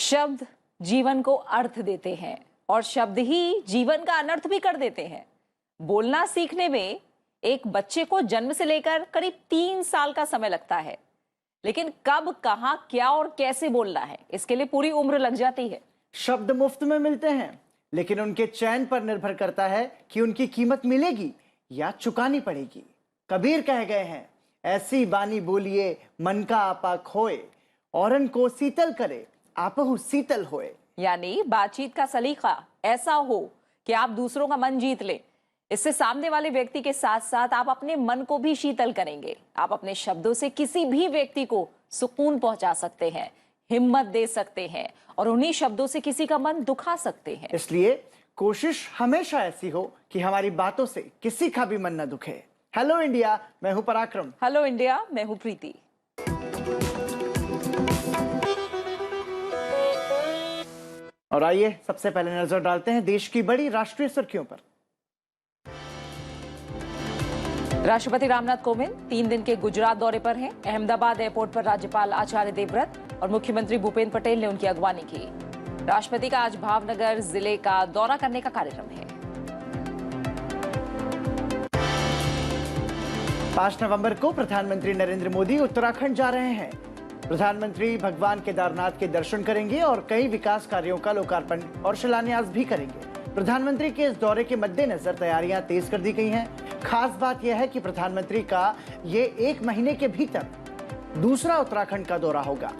शब्द जीवन को अर्थ देते हैं और शब्द ही जीवन का अनर्थ भी कर देते हैं। बोलना सीखने में एक बच्चे को जन्म से लेकर करीब 3 साल का समय लगता है, लेकिन कब, कहां, क्या और कैसे बोलना है, इसके लिए पूरी उम्र लग जाती है। शब्द मुफ्त में मिलते हैं, लेकिन उनके चयन पर निर्भर करता है कि उनकी कीमत मिलेगी या चुकानी पड़ेगी। कबीर कह गए हैं, ऐसी बानी बोलिए मन का आपा खोए, औरन को शीतल करे आपहु शीतल होए। यानी बातचीत का सलीका ऐसा हो कि आप दूसरों का मन जीत लें। इससे सामने वाले व्यक्ति के साथ साथ आप अपने मन को भी शीतल करेंगे। आप अपने शब्दों से किसी भी व्यक्ति को सुकून पहुंचा सकते हैं, हिम्मत दे सकते हैं और उन्हीं शब्दों से किसी का मन दुखा सकते हैं। इसलिए कोशिश हमेशा ऐसी हो कि हमारी बातों से किसी का भी मन न दुखे। हेलो इंडिया, मैं हूं पराक्रम। हेलो इंडिया, मैं हूं प्रीति। और आइए सबसे पहले नजर डालते हैं देश की बड़ी राष्ट्रीय सुर्खियों पर। राष्ट्रपति रामनाथ कोविंद 3 दिन के गुजरात दौरे पर हैं। अहमदाबाद एयरपोर्ट पर राज्यपाल आचार्य देवव्रत और मुख्यमंत्री भूपेंद्र पटेल ने उनकी अगवानी की। राष्ट्रपति का आज भावनगर जिले का दौरा करने का कार्यक्रम है। 5 नवंबर को प्रधानमंत्री नरेंद्र मोदी उत्तराखंड जा रहे हैं। प्रधानमंत्री भगवान केदारनाथ के दर्शन करेंगे और कई विकास कार्यों का लोकार्पण और शिलान्यास भी करेंगे। प्रधानमंत्री के इस दौरे के मद्देनजर तैयारियां तेज कर दी गई हैं। खास बात यह है कि प्रधानमंत्री का ये 1 महीने के भीतर दूसरा उत्तराखंड का दौरा होगा।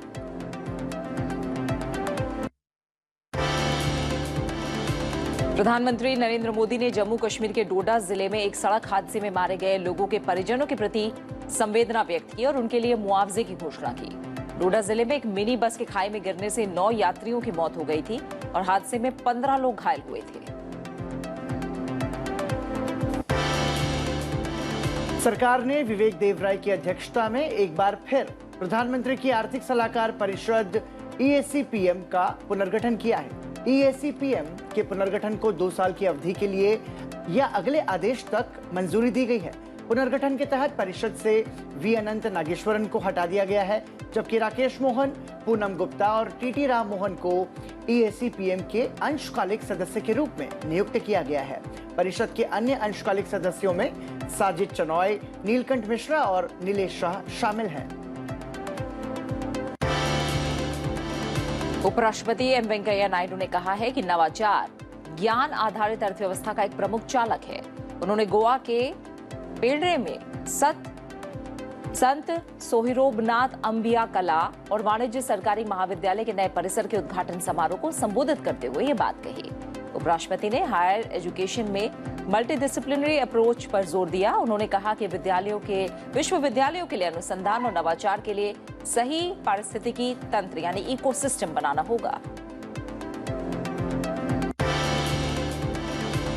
प्रधानमंत्री नरेंद्र मोदी ने जम्मू कश्मीर के डोडा जिले में एक सड़क हादसे में मारे गए लोगों के परिजनों के प्रति संवेदना व्यक्त की और उनके लिए मुआवजे की घोषणा की। डोडा जिले में एक मिनी बस के खाई में गिरने से 9 यात्रियों की मौत हो गई थी और हादसे में 15 लोग घायल हुए थे। सरकार ने विवेक देवराय की अध्यक्षता में एक बार फिर प्रधानमंत्री की आर्थिक सलाहकार परिषद EAC-PM का पुनर्गठन किया है। EAC-PM के पुनर्गठन को 2 साल की अवधि के लिए या अगले आदेश तक मंजूरी दी गई है। पुनर्गठन के तहत परिषद से V अनंत नागेश्वरन को हटा दिया गया है, जबकि राकेश मोहन, पूनम गुप्ता और TT राम मोहन को EAC-PM के अंशकालिक सदस्य के रूप में नियुक्त किया गया है। परिषद के अन्य अंशकालिक सदस्यों में साजिद चनॉय, नीलकंठ मिश्रा और नीलेश शाह शामिल हैं। उपराष्ट्रपति M वेंकैया नायडू ने कहा है कि नवाचार ज्ञान आधारित अर्थव्यवस्था का एक प्रमुख चालक है। उन्होंने गोवा के पेड्रे में संत सोहिरोबनाथ अंबिया कला और वाणिज्य सरकारी महाविद्यालय के नए परिसर के उद्घाटन समारोह को संबोधित करते हुए ये बात कही। उपराष्ट्रपति ने हायर एजुकेशन में मल्टीडिसिप्लिनरी अप्रोच पर जोर दिया। उन्होंने कहा कि विश्वविद्यालयों के लिए अनुसंधान और नवाचार के लिए सही पारिस्थितिकी तंत्र यानी इकोसिस्टम बनाना होगा।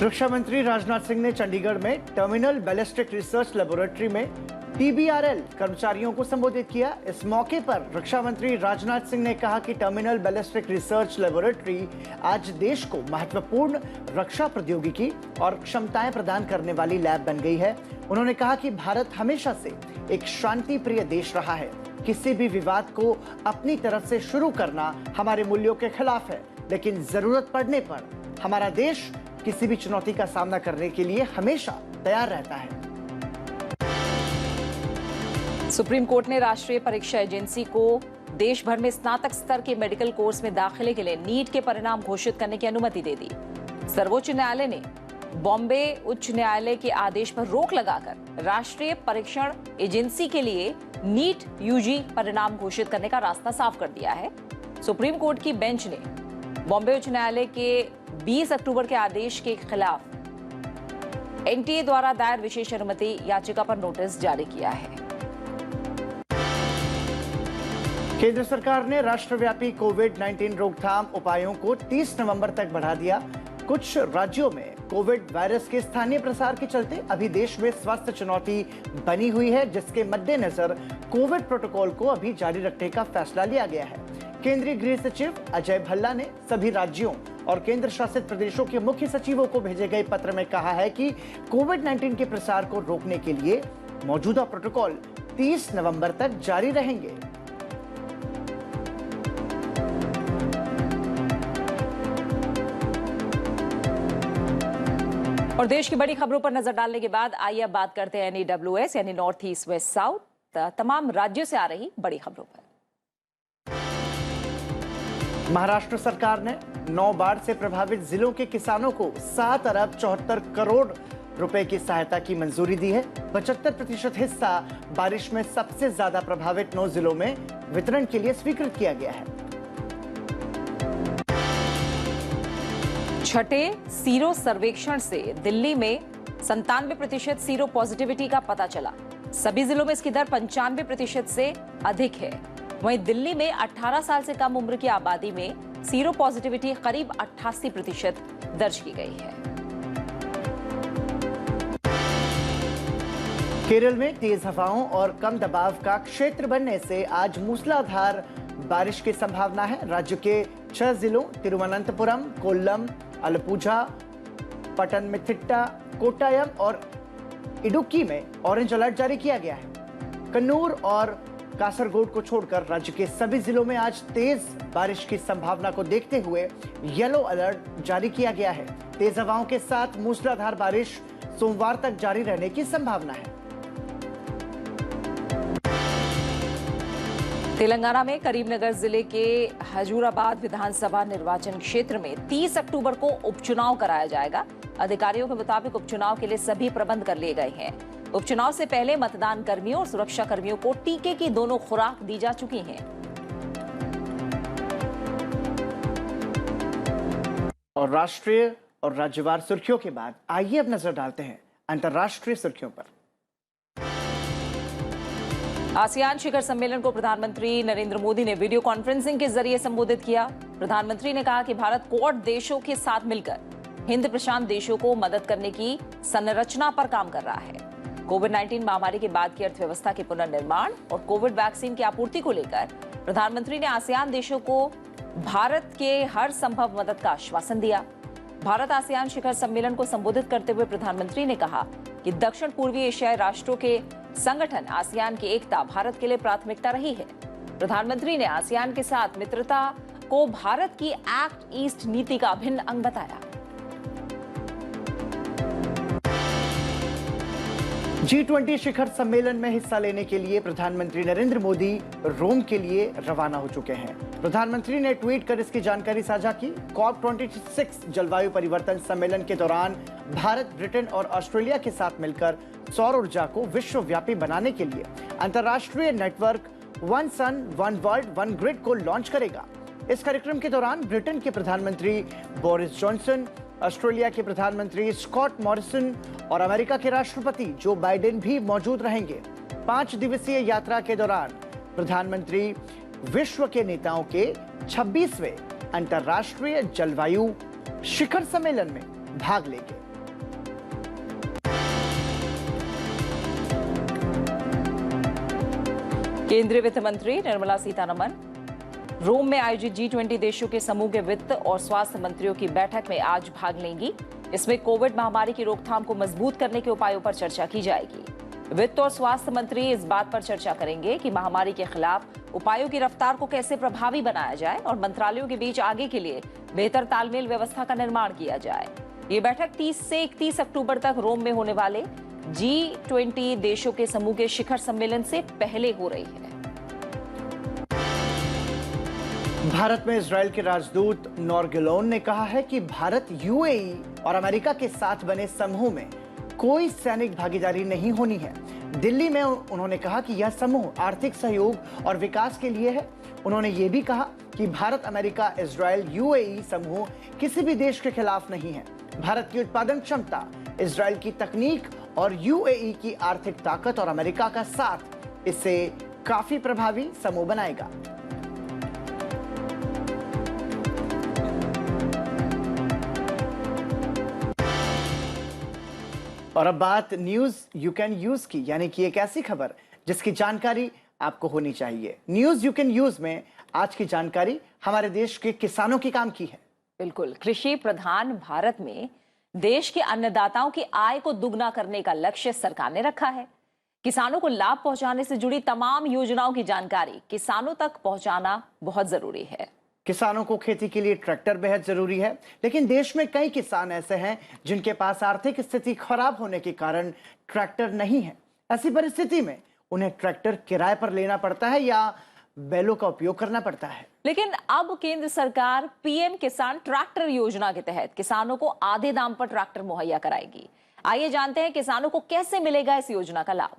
रक्षा मंत्री राजनाथ सिंह ने चंडीगढ़ में टर्मिनल बैलिस्टिक रिसर्च लेबोरेटरी में TBRL कर्मचारियों को संबोधित किया। इस मौके पर रक्षा मंत्री राजनाथ सिंह ने कहा कि टर्मिनल बैलिस्टिक रिसर्च लेबोरेटरी आज देश को महत्वपूर्ण रक्षा प्रौद्योगिकी और क्षमताएं प्रदान करने वाली लैब बन गई है। उन्होंने कहा कि भारत हमेशा से एक शांति प्रिय देश रहा है। किसी भी विवाद को अपनी तरफ से शुरू करना हमारे मूल्यों के खिलाफ है, लेकिन जरूरत पड़ने पर हमारा देश किसी भी चुनौती का सामना करने के लिए हमेशा तैयार रहता है। सुप्रीम कोर्ट ने राष्ट्रीय परीक्षा एजेंसी को देश भर में स्नातक स्तर के मेडिकल कोर्स में दाखिले के लिए नीट के परिणाम घोषित करने की अनुमति दे दी। सर्वोच्च न्यायालय ने बॉम्बे उच्च न्यायालय के आदेश पर रोक लगाकर राष्ट्रीय परीक्षण एजेंसी के लिए नीट UG परिणाम घोषित करने का रास्ता साफ कर दिया है। सुप्रीम कोर्ट की बेंच ने बॉम्बे उच्च न्यायालय के 20 अक्टूबर के आदेश के खिलाफ NTA द्वारा दायर विशेष अनुमति याचिका पर नोटिस जारी किया है। केंद्र सरकार ने राष्ट्रव्यापी कोविड-19 रोकथाम उपायों को 30 नवंबर तक बढ़ा दिया। कुछ राज्यों में कोविड वायरस के स्थानीय प्रसार के चलते अभी देश में स्वास्थ्य चुनौती बनी हुई है, जिसके मद्देनजर कोविड प्रोटोकॉल को अभी जारी रखने का फैसला लिया गया है। केंद्रीय गृह सचिव अजय भल्ला ने सभी राज्यों और केंद्र शासित प्रदेशों के मुख्य सचिवों को भेजे गए पत्र में कहा है कि कोविड-19 के प्रसार को रोकने के लिए मौजूदा प्रोटोकॉल 30 नवंबर तक जारी रहेंगे। और देश की बड़ी खबरों पर नजर डालने के बाद आइए अब बात करते हैं NEWS यानी नॉर्थ ईस्ट वेस्ट साउथ तमाम राज्यों से आ रही बड़ी खबरों पर। महाराष्ट्र सरकार ने 9 बाढ़ से प्रभावित जिलों के किसानों को 7 अरब 74 करोड़ रुपए की सहायता की मंजूरी दी है। 75% हिस्सा बारिश में सबसे ज्यादा प्रभावित 9 जिलों में वितरण के लिए स्वीकृत किया गया है। छठे सीरो सर्वेक्षण से दिल्ली में 97% सीरो पॉजिटिविटी का पता चला। सभी जिलों में इसकी दर 95% से अधिक है। वहीं दिल्ली में 18 साल से कम उम्र की आबादी में सीरो पॉजिटिविटी करीब 88% दर्ज की गई है। केरल में तेज हवाओं और कम दबाव का क्षेत्र बनने से आज मूसलाधार बारिश की संभावना है। राज्य के 6 जिलों तिरुवनंतपुरम, कोल्लम, आलपुझा, पटनमथिट्टा, कोट्टायम और इडुक्की में ऑरेंज अलर्ट जारी किया गया है। कन्नूर और कासरगोड को छोड़कर राज्य के सभी जिलों में आज तेज बारिश की संभावना को देखते हुए येलो अलर्ट जारी किया गया है। तेज हवाओं के साथ मूसलाधार बारिश सोमवार तक जारी रहने की संभावना है। तेलंगाना में करीमनगर जिले के हजूराबाद विधानसभा निर्वाचन क्षेत्र में 30 अक्टूबर को उपचुनाव कराया जाएगा। अधिकारियों के मुताबिक उपचुनाव के लिए सभी प्रबंध कर लिए गए हैं। उपचुनाव से पहले मतदान कर्मियों और सुरक्षा कर्मियों को टीके की दोनों खुराक दी जा चुकी हैं। और राष्ट्रीय और राज्यवार सुर्खियों के बाद आइए अब नजर डालते हैं अंतर्राष्ट्रीय सुर्खियों पर। आसियान शिखर सम्मेलन को प्रधानमंत्री नरेंद्र मोदी ने वीडियो कॉन्फ्रेंसिंग के जरिए संबोधित किया। प्रधानमंत्री ने कहा कि भारत क्वाड देशों के साथ मिलकर हिंद प्रशांत देशों को मदद करने की संरचना पर काम कर रहा है। कोविड-19 महामारी के बाद की अर्थव्यवस्था के पुनर्निर्माण और कोविड वैक्सीन की आपूर्ति को लेकर प्रधानमंत्री ने आसियान देशों को भारत के हर संभव मदद का आश्वासन दिया। भारत आसियान शिखर सम्मेलन को संबोधित करते हुए प्रधानमंत्री ने कहा कि दक्षिण पूर्वी एशियाई राष्ट्रों के संगठन आसियान की एकता भारत के लिए प्राथमिकता रही है। प्रधानमंत्री ने आसियान के साथ मित्रता को भारत की एक्ट ईस्ट नीति का अभिन्न अंग बताया। G20 शिखर सम्मेलन में हिस्सा लेने के लिए प्रधानमंत्री नरेंद्र मोदी रोम के लिए रवाना हो चुके हैं। प्रधानमंत्री ने ट्वीट कर इसकी जानकारी साझा की। COP26 जलवायु परिवर्तन सम्मेलन के दौरान भारत, ब्रिटेन और ऑस्ट्रेलिया के साथ मिलकर सौर ऊर्जा को विश्वव्यापी बनाने के लिए अंतर्राष्ट्रीय network one sun one world one grid को लॉन्च करेगा। इस कार्यक्रम के दौरान ब्रिटेन के प्रधानमंत्री बोरिस जॉनसन, ऑस्ट्रेलिया के प्रधानमंत्री स्कॉट मॉरिसन और अमेरिका के राष्ट्रपति जो बाइडेन भी मौजूद रहेंगे। 5 दिवसीय यात्रा के दौरान प्रधानमंत्री विश्व के नेताओं के 26वें अंतर्राष्ट्रीय जलवायु शिखर सम्मेलन में भाग लेंगे। केंद्रीय वित्त मंत्री निर्मला सीतारमण रोम में आयोजित G20 देशों के समूह के वित्त और स्वास्थ्य मंत्रियों की बैठक में आज भाग लेंगी। इसमें कोविड महामारी की रोकथाम को मजबूत करने के उपायों पर चर्चा की जाएगी। वित्त और स्वास्थ्य मंत्री इस बात पर चर्चा करेंगे कि महामारी के खिलाफ उपायों की रफ्तार को कैसे प्रभावी बनाया जाए और मंत्रालयों के बीच आगे के लिए बेहतर तालमेल व्यवस्था का निर्माण किया जाए। ये बैठक 30 से 31 अक्टूबर तक रोम में होने वाले G20 देशों के समूह के शिखर सम्मेलन से पहले हो रही है। भारत में इजरायल के राजदूत नोर गिलोन ने कहा है कि भारत यूएई और अमेरिका के साथ बने समूह में कोई सैनिक भागीदारी नहीं होनी है। दिल्ली में उन्होंने कहा कि यह समूह आर्थिक सहयोग और विकास के लिए है। उन्होंने ये भी कहा कि भारत, अमेरिका, इजरायल, यूएई समूह किसी भी देश के खिलाफ नहीं है। भारत की उत्पादन क्षमता, इजरायल की तकनीक और यूएई की आर्थिक ताकत और अमेरिका का साथ इससे काफी प्रभावी समूह बनाएगा। और अब बात न्यूज यू कैन यूज की, यानी कि एक ऐसी खबर जिसकी जानकारी आपको होनी चाहिए। न्यूज यू कैन यूज में आज की जानकारी हमारे देश के किसानों के काम की है। बिल्कुल, कृषि प्रधान भारत में देश के अन्नदाताओं की आय को दुगना करने का लक्ष्य सरकार ने रखा है। किसानों को लाभ पहुंचाने से जुड़ी तमाम योजनाओं की जानकारी किसानों तक पहुंचाना बहुत जरूरी है। किसानों को खेती के लिए ट्रैक्टर बेहद जरूरी है, लेकिन देश में कई किसान ऐसे हैं जिनके पास आर्थिक स्थिति खराब होने के कारण ट्रैक्टर नहीं है। ऐसी परिस्थिति में उन्हें ट्रैक्टर किराए पर लेना पड़ता है या बैलों का उपयोग करना पड़ता है। लेकिन अब केंद्र सरकार पीएम किसान ट्रैक्टर योजना के तहत किसानों को आधे दाम पर ट्रैक्टर मुहैया कराएगी। आइए जानते हैं किसानों को कैसे मिलेगा इस योजना का लाभ।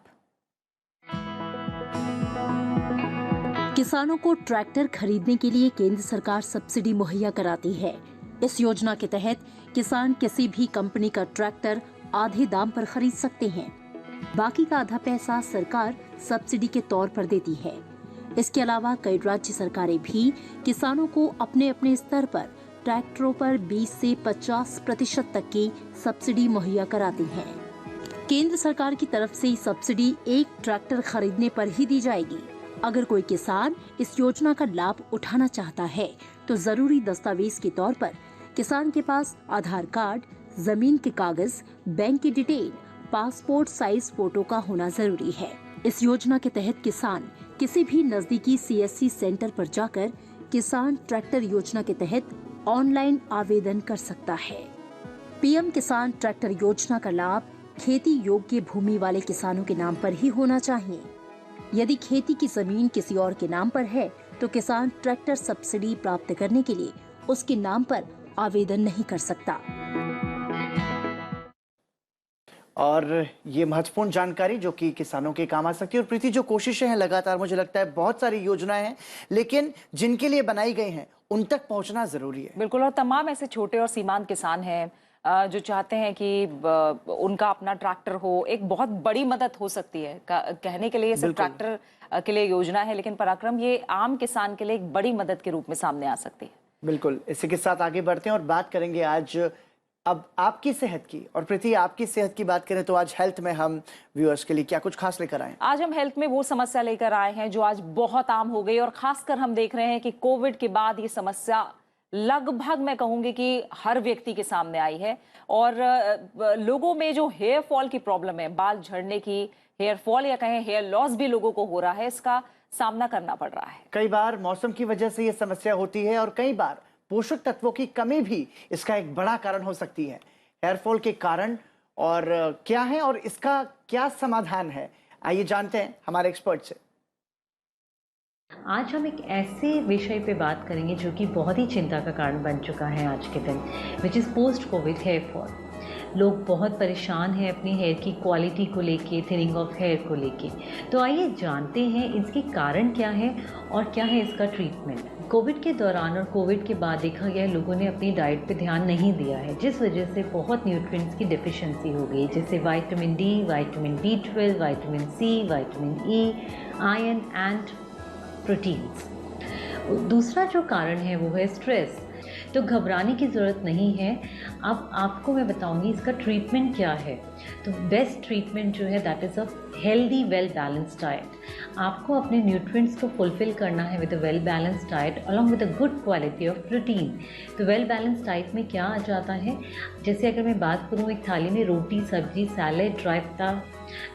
किसानों को ट्रैक्टर खरीदने के लिए केंद्र सरकार सब्सिडी मुहैया कराती है। इस योजना के तहत किसान किसी भी कंपनी का ट्रैक्टर आधे दाम पर खरीद सकते हैं। बाकी का आधा पैसा सरकार सब्सिडी के तौर पर देती है। इसके अलावा कई राज्य सरकारें भी किसानों को अपने अपने स्तर पर ट्रैक्टरों पर 20 से 50% तक की सब्सिडी मुहैया कराती हैं। केंद्र सरकार की तरफ से सब्सिडी एक ट्रैक्टर खरीदने पर ही दी जाएगी। अगर कोई किसान इस योजना का लाभ उठाना चाहता है तो जरूरी दस्तावेज के तौर पर किसान के पास आधार कार्ड, जमीन के कागज, बैंक की डिटेल, पासपोर्ट साइज फोटो का होना जरूरी है। इस योजना के तहत किसान किसी भी नजदीकी सीएससी सेंटर पर जाकर किसान ट्रैक्टर योजना के तहत ऑनलाइन आवेदन कर सकता है। पीएम किसान ट्रैक्टर योजना का लाभ खेती योग्य भूमि वाले किसानों के नाम पर ही होना चाहिए। यदि खेती की जमीन किसी और के नाम पर है तो किसान ट्रैक्टर सब्सिडी प्राप्त करने के लिए उसके नाम पर आवेदन नहीं कर सकता। और ये महत्वपूर्ण जानकारी जो कि किसानों के काम आ सकती है। और प्रीति, जो कोशिशें हैं लगातार, मुझे लगता है बहुत सारी योजनाएं हैं, लेकिन जिनके लिए बनाई गई हैं उन तक पहुंचना जरूरी है। बिल्कुल, और तमाम ऐसे छोटे और सीमांत किसान हैं जो चाहते हैं कि उनका अपना ट्रैक्टर हो। एक बहुत बड़ी मदद हो सकती है। कहने के लिए सिर्फ ट्रैक्टर के लिए योजना है, लेकिन पराक्रम ये आम किसान के लिए एक बड़ी मदद के रूप में सामने आ सकती है। बिल्कुल, इसी के साथ आगे बढ़ते हैं और बात करेंगे आज अब आपकी सेहत की। और प्रीति, आपकी सेहत की बात करें तो आज हेल्थ में हम व्यूअर्स के लिए क्या कुछ खास लेकर आए? आज हम हेल्थ में वो समस्या लेकर आए हैं जो आज बहुत आम हो गई, और खासकर हम देख रहे हैं कि कोविड के बाद ये समस्या लगभग, मैं कहूंगी कि हर व्यक्ति के सामने आई है। और लोगों में जो हेयर फॉल की प्रॉब्लम है, बाल झड़ने की, हेयर फॉल या कहें हेयर लॉस भी लोगों को हो रहा है, इसका सामना करना पड़ रहा है। कई बार मौसम की वजह से ये समस्या होती है और कई बार पोषक तत्वों की कमी भी इसका एक बड़ा कारण हो सकती है। हेयर फॉल के कारण और क्या है और इसका क्या समाधान है, आइए जानते हैं हमारे एक्सपर्ट से। आज हम एक ऐसे विषय पे बात करेंगे जो कि बहुत ही चिंता का कारण बन चुका है आज के दिन, which is post Covid hair fall. लोग बहुत परेशान हैं अपनी हेयर की क्वालिटी को लेके, थिनिंग ऑफ हेयर को लेके। तो आइए जानते हैं इसके कारण क्या है और क्या है इसका ट्रीटमेंट। कोविड के दौरान और कोविड के बाद देखा गया है लोगों ने अपनी डाइट पे ध्यान नहीं दिया है, जिस वजह से बहुत न्यूट्रिएंट्स की डेफिशिएंसी हो गई, जैसे vitamin D, vitamin B12, vitamin C, vitamin E, iron and proteins. दूसरा जो कारण है वो है स्ट्रेस। तो घबराने की ज़रूरत नहीं है। अब आपको मैं बताऊंगी इसका ट्रीटमेंट क्या है। तो बेस्ट ट्रीटमेंट जो है that is a healthy well balanced diet. आपको अपने न्यूट्रिएंट्स को फुलफ़िल करना है with a well balanced diet along with a good quality of protein. तो वेल बैलेंस्ड डाइट में क्या आ जाता है, जैसे अगर मैं बात करूँ एक थाली में रोटी, सब्जी, सैलेड, ड्राई पत्ता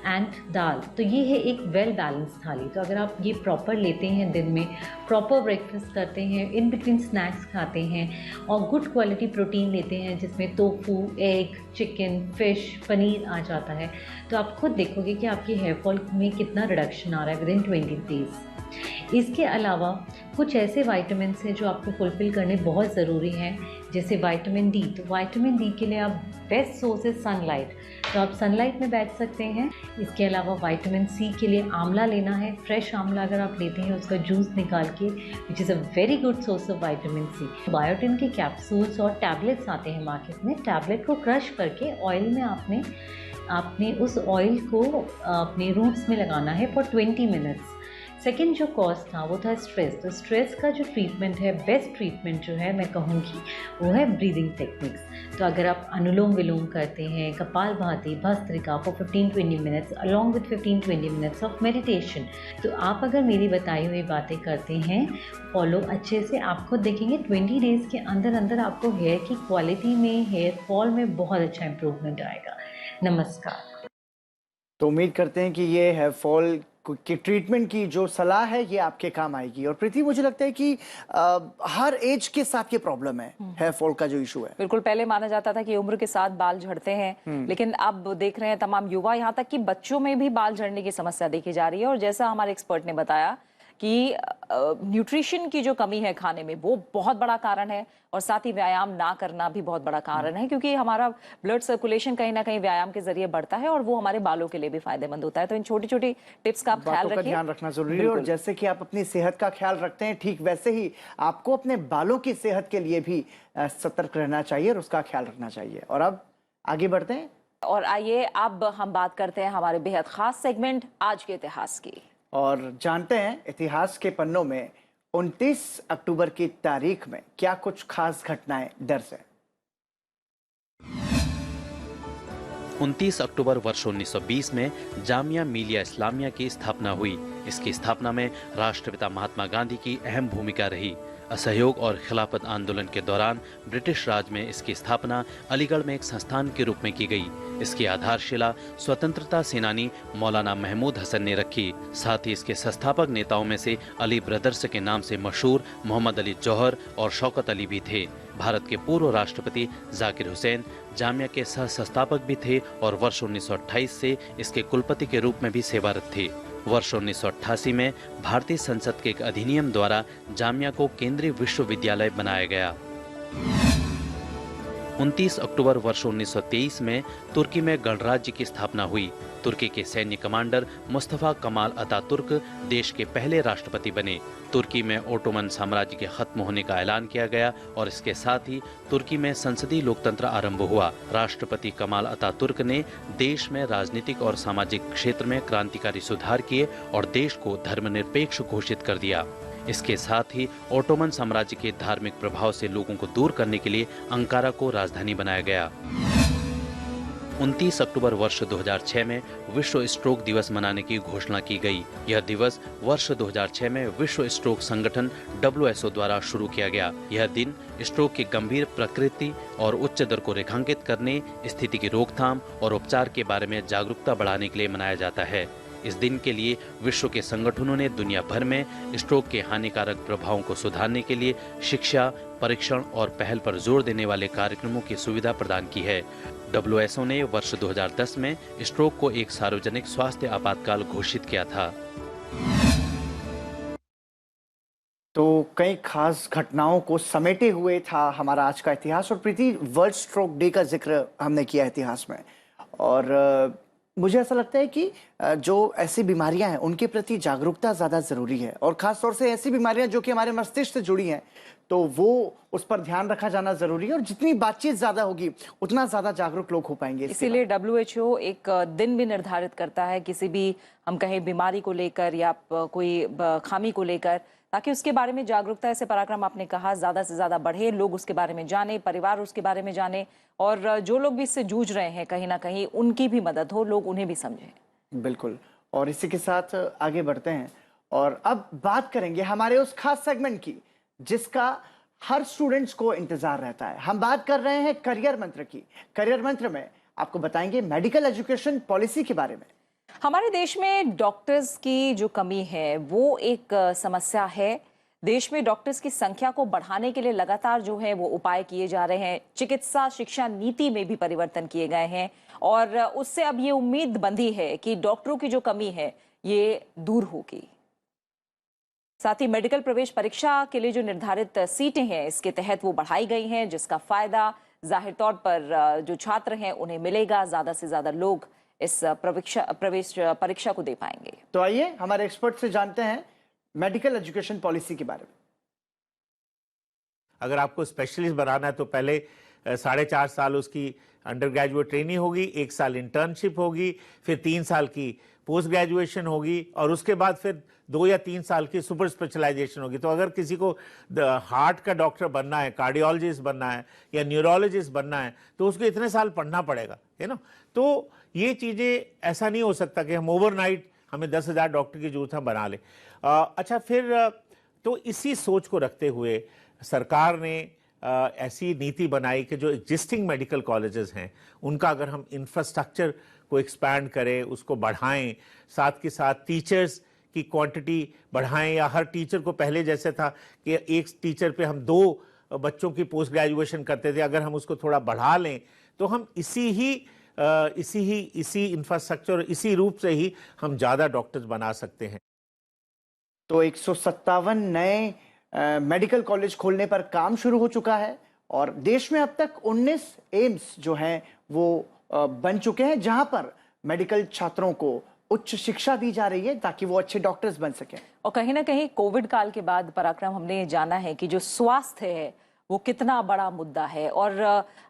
एंड दाल, तो ये है एक वेल बैलेंस थाली। तो अगर आप ये प्रॉपर लेते हैं, दिन में प्रॉपर ब्रेकफास्ट करते हैं, इन बिटवीन स्नैक्स खाते हैं और गुड क्वालिटी प्रोटीन लेते हैं जिसमें tofu, egg, chicken, fish, paneer आ जाता है, तो आप खुद देखोगे कि आपकी हेयर फॉल में कितना रिडक्शन आ रहा है विदिन 20 डेज। इसके अलावा कुछ ऐसे विटामिन्स हैं जो आपको फुलफ़िल करने बहुत ज़रूरी हैं, जैसे विटामिन डी। तो विटामिन डी के लिए आप बेस्ट सोर्स है सनलाइट, तो आप सनलाइट में बैठ सकते हैं। इसके अलावा विटामिन सी के लिए आंवला लेना है। फ्रेश आंवला अगर आप लेते हैं उसका जूस निकाल के, which is a very good source of vitamin C. Biotin के कैप्सूल्स और टैबलेट्स आते हैं मार्केट में। टैबलेट को क्रश करके ऑयल में आपने उस ऑयल को अपने रूट्स में लगाना है फॉर 20 मिनट्स। सेकेंड जो कॉज था वो था स्ट्रेस। तो स्ट्रेस का जो ट्रीटमेंट है, बेस्ट ट्रीटमेंट जो है मैं कहूँगी वो है ब्रीदिंग टेक्निक्स। तो अगर आप अनुलोम विलोम करते हैं, kapalbhati, bhastrika for 15-20 minutes along with 15-20 minutes of meditation, तो आप अगर मेरी बताई हुई बातें करते हैं फॉलो अच्छे से, आप खुद देखेंगे 20 डेज़ के अंदर अंदर आपको हेयर की क्वालिटी में, हेयर फॉल में बहुत अच्छा इंप्रूवमेंट आएगा। नमस्कार। तो उम्मीद करते हैं कि ये हेयर फॉल कि ट्रीटमेंट की जो सलाह है ये आपके काम आएगी। और प्रीति, मुझे लगता है कि हर एज के साथ ये प्रॉब्लम है, हेयर फॉल का जो इशू है। बिल्कुल, पहले माना जाता था कि उम्र के साथ बाल झड़ते हैं, लेकिन अब देख रहे हैं तमाम युवा, यहाँ तक कि बच्चों में भी बाल झड़ने की समस्या देखी जा रही है। और जैसा हमारे एक्सपर्ट ने बताया कि न्यूट्रिशन की जो कमी है खाने में, वो बहुत बड़ा कारण है, और साथ ही व्यायाम ना करना भी बहुत बड़ा कारण है, क्योंकि हमारा ब्लड सर्कुलेशन कहीं ना कहीं व्यायाम के जरिए बढ़ता है और वो हमारे बालों के लिए भी फायदेमंद होता है। तो इन छोटी छोटी टिप्स का आप ख्याल रखिए, ध्यान रखना जरूरी है। और जैसे कि आप अपनी सेहत का ख्याल रखते हैं, ठीक वैसे ही आपको अपने बालों की सेहत के लिए भी सतर्क रहना चाहिए और उसका ख्याल रखना चाहिए। और अब आगे बढ़ते हैं, और आइए अब हम बात करते हैं हमारे बेहद खास सेगमेंट आज के इतिहास की, और जानते हैं इतिहास के पन्नों में 29 अक्टूबर की तारीख में क्या कुछ खास घटनाएं दर्ज है। 29 अक्टूबर वर्ष 1920 में जामिया मिलिया इस्लामिया की स्थापना हुई। इसकी स्थापना में राष्ट्रपिता महात्मा गांधी की अहम भूमिका रही। असहयोग और खिलाफत आंदोलन के दौरान ब्रिटिश राज में इसकी स्थापना अलीगढ़ में एक संस्थान के रूप में की गई। इसकी आधारशिला स्वतंत्रता सेनानी मौलाना महमूद हसन ने रखी। साथ ही इसके संस्थापक नेताओं में से अली ब्रदर्स के नाम से मशहूर मोहम्मद अली जौहर और शौकत अली भी थे। भारत के पूर्व राष्ट्रपति जाकिर हुसैन जामिया के सह संस्थापक भी थे और वर्ष 1928 से इसके कुलपति के रूप में भी सेवारत थे। वर्ष 1988 में भारतीय संसद के एक अधिनियम द्वारा जामिया को केंद्रीय विश्वविद्यालय बनाया गया। 29 अक्टूबर वर्ष 1923 में तुर्की में गणराज्य की स्थापना हुई। तुर्की के सैन्य कमांडर मुस्तफा कमाल अतातुर्क देश के पहले राष्ट्रपति बने। तुर्की में ओटोमन साम्राज्य के खत्म होने का ऐलान किया गया और इसके साथ ही तुर्की में संसदीय लोकतंत्र आरंभ हुआ। राष्ट्रपति कमाल अतातुर्क ने देश में राजनीतिक और सामाजिक क्षेत्र में क्रांतिकारी सुधार किए और देश को धर्मनिरपेक्ष घोषित कर दिया। इसके साथ ही ओटोमन साम्राज्य के धार्मिक प्रभाव से लोगों को दूर करने के लिए अंकारा को राजधानी बनाया गया। 29 अक्टूबर वर्ष 2006 में विश्व स्ट्रोक दिवस मनाने की घोषणा की गई। यह दिवस वर्ष 2006 में विश्व स्ट्रोक संगठन WHO द्वारा शुरू किया गया। यह दिन स्ट्रोक की गंभीर प्रकृति और उच्च दर को रेखांकित करने, स्थिति की रोकथाम और उपचार के बारे में जागरूकता बढ़ाने के लिए मनाया जाता है। इस दिन के लिए विश्व के संगठनों ने दुनिया भर में स्ट्रोक के हानिकारक प्रभावों को सुधारने के लिए शिक्षा, परीक्षण और पहल पर जोर देने वाले कार्यक्रमों की सुविधा प्रदान की है। WHO ने वर्ष 2010 में स्ट्रोक को एक सार्वजनिक स्वास्थ्य आपातकाल घोषित किया था। तो कई खास घटनाओं को समेटे हुए था हमारा आज का इतिहास। और प्रीति, वर्ल्ड स्ट्रोक डे का जिक्र हमने किया इतिहास में, और मुझे ऐसा लगता है कि जो ऐसी बीमारियां हैं उनके प्रति जागरूकता ज़्यादा ज़रूरी है, और ख़ास तौर से ऐसी बीमारियां जो कि हमारे मस्तिष्क से जुड़ी हैं, तो वो उस पर ध्यान रखा जाना ज़रूरी है। और जितनी बातचीत ज़्यादा होगी उतना ज़्यादा जागरूक लोग हो पाएंगे। इसीलिए WHO एक दिन भी निर्धारित करता है किसी भी, हम कहें, बीमारी को लेकर या कोई खामी को लेकर, ताकि उसके बारे में जागरूकता, ऐसे पराक्रम आपने कहा, ज़्यादा से ज़्यादा बढ़े, लोग उसके बारे में जाने, परिवार उसके बारे में जाने, और जो लोग भी इससे जूझ रहे हैं कहीं ना कहीं उनकी भी मदद हो, लोग उन्हें भी समझें। बिल्कुल। और इसी के साथ आगे बढ़ते हैं और अब बात करेंगे हमारे उस खास सेगमेंट की जिसका हर स्टूडेंट्स को इंतजार रहता है। हम बात कर रहे हैं करियर मंत्र की। करियर मंत्र में आपको बताएंगे मेडिकल एजुकेशन पॉलिसी के बारे में। हमारे देश में डॉक्टर्स की जो कमी है वो एक समस्या है। देश में डॉक्टर्स की संख्या को बढ़ाने के लिए लगातार जो है वो उपाय किए जा रहे हैं। चिकित्सा शिक्षा नीति में भी परिवर्तन किए गए हैं और उससे अब ये उम्मीद बंधी है कि डॉक्टरों की जो कमी है ये दूर होगी। साथ ही मेडिकल प्रवेश परीक्षा के लिए जो निर्धारित सीटें हैं इसके तहत वो बढ़ाई गई हैं, जिसका फायदा जाहिर तौर पर जो छात्र हैं उन्हें मिलेगा। ज्यादा से ज्यादा लोग इस प्रवेश परीक्षा को दे पाएंगे। तो आइए हमारे एक्सपर्ट से जानते हैं मेडिकल एजुकेशन पॉलिसी के बारे में। अगर आपको स्पेशलिस्ट बनाना है तो पहले 4.5 साल उसकी अंडर ग्रेजुएट ट्रेनिंग होगी, 1 साल इंटर्नशिप होगी, फिर 3 साल की पोस्ट ग्रेजुएशन होगी और उसके बाद फिर 2 या 3 साल की सुपर स्पेशलाइजेशन होगी। तो अगर किसी को हार्ट का डॉक्टर बनना है, कार्डियोलॉजिस्ट बनना है या न्यूरोलॉजिस्ट बनना है तो उसको इतने साल पढ़ना पड़ेगा, है ना। तो ये चीज़ें, ऐसा नहीं हो सकता कि हम ओवरनाइट हमें 10,000 डॉक्टर की जरूरत हम बना लें। अच्छा, फिर तो इसी सोच को रखते हुए सरकार ने ऐसी नीति बनाई कि जो एग्जिस्टिंग मेडिकल कॉलेजेस हैं उनका अगर हम इंफ्रास्ट्रक्चर को एक्सपैंड करें, उसको बढ़ाएं, साथ के साथ टीचर्स की क्वांटिटी बढ़ाएं, या हर टीचर को पहले जैसे था कि एक टीचर पे हम 2 बच्चों की पोस्ट ग्रेजुएशन करते थे, अगर हम उसको थोड़ा बढ़ा लें तो हम इसी इंफ्रास्ट्रक्चर, इसी रूप से ही हम ज़्यादा डॉक्टर्स बना सकते हैं। तो 157 नए मेडिकल कॉलेज खोलने पर काम शुरू हो चुका है और देश में अब तक 19 एम्स जो हैं वो बन चुके हैं, जहां पर मेडिकल छात्रों को उच्च शिक्षा दी जा रही है ताकि वो अच्छे डॉक्टर्स बन सकें। और कहीं ना कहीं कोविड काल के बाद पराक्रम हमने जाना है कि जो स्वास्थ्य है वो कितना बड़ा मुद्दा है, और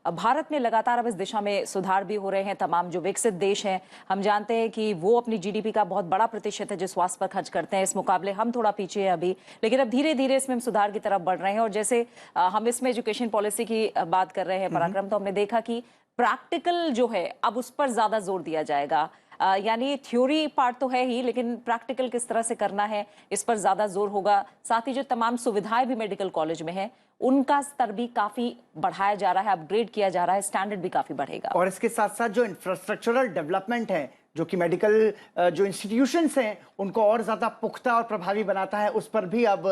भारत में लगातार अब इस दिशा में सुधार भी हो रहे हैं। तमाम जो विकसित देश हैं, हम जानते हैं कि वो अपनी जीडीपी का बहुत बड़ा प्रतिशत है जो स्वास्थ्य पर खर्च करते हैं। इस मुकाबले हम थोड़ा पीछे हैं अभी, लेकिन अब धीरे धीरे इसमें हम सुधार की तरफ बढ़ रहे हैं। और जैसे हम इसमें एजुकेशन पॉलिसी की बात कर रहे हैं पराक्रम, तो हमने देखा कि प्रैक्टिकल जो है अब उस पर ज्यादा जोर दिया जाएगा। यानी थ्योरी पार्ट तो है ही, लेकिन प्रैक्टिकल किस तरह से करना है इस पर ज्यादा जोर होगा। साथ ही जो तमाम सुविधाएं भी मेडिकल कॉलेज में है उनका स्तर भी काफी बढ़ाया जा रहा है, अपग्रेड किया जा रहा है, स्टैंडर्ड भी काफी बढ़ेगा। और इसके साथ साथ जो इंफ्रास्ट्रक्चरल डेवलपमेंट है, जो कि मेडिकल जो इंस्टीट्यूशंस हैं उनको और ज्यादा पुख्ता और प्रभावी बनाता है, उस पर भी अब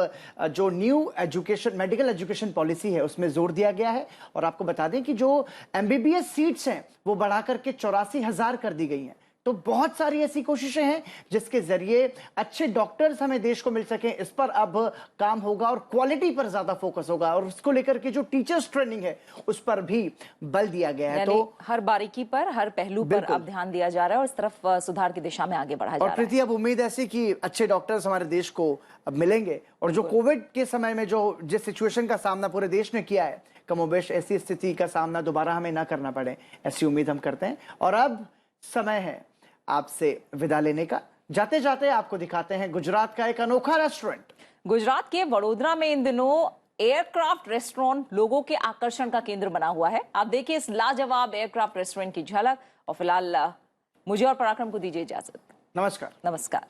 जो new education medical education policy है उसमें जोर दिया गया है। और आपको बता दें कि जो एमबीबीएस सीट्स हैं वो बढ़ा करके 84,000 कर दी गई हैं। तो बहुत सारी ऐसी कोशिशें हैं जिसके जरिए अच्छे डॉक्टर्स हमें देश को मिल सकें, इस पर अब काम होगा और क्वालिटी पर ज्यादा फोकस होगा। और उसको लेकर के जो टीचर्स ट्रेनिंग है उस पर भी बल दिया गया है। तो हर बारीकी पर, हर पहलू पर अब ध्यान दिया जा रहा है और इस तरफ सुधार की दिशा में आगे बढ़ा जा रहा है। और प्रीति, अब उम्मीद ऐसी कि अच्छे डॉक्टर्स हमारे देश को अब मिलेंगे, और जो कोविड के समय में जो जिस सिचुएशन का सामना पूरे देश ने किया है, कमोबेश ऐसी स्थिति का सामना दोबारा हमें ना करना पड़े, ऐसी उम्मीद हम करते हैं। और अब समय है आपसे विदा लेने का। जाते जाते आपको दिखाते हैं गुजरात का एक अनोखा रेस्टोरेंट। गुजरात के वडोदरा में इन दिनों एयरक्राफ्ट रेस्टोरेंट लोगों के आकर्षण का केंद्र बना हुआ है। आप देखिए इस लाजवाब एयरक्राफ्ट रेस्टोरेंट की झलक। और फिलहाल मुझे और पराक्रम को दीजिए इजाजत। नमस्कार। नमस्कार।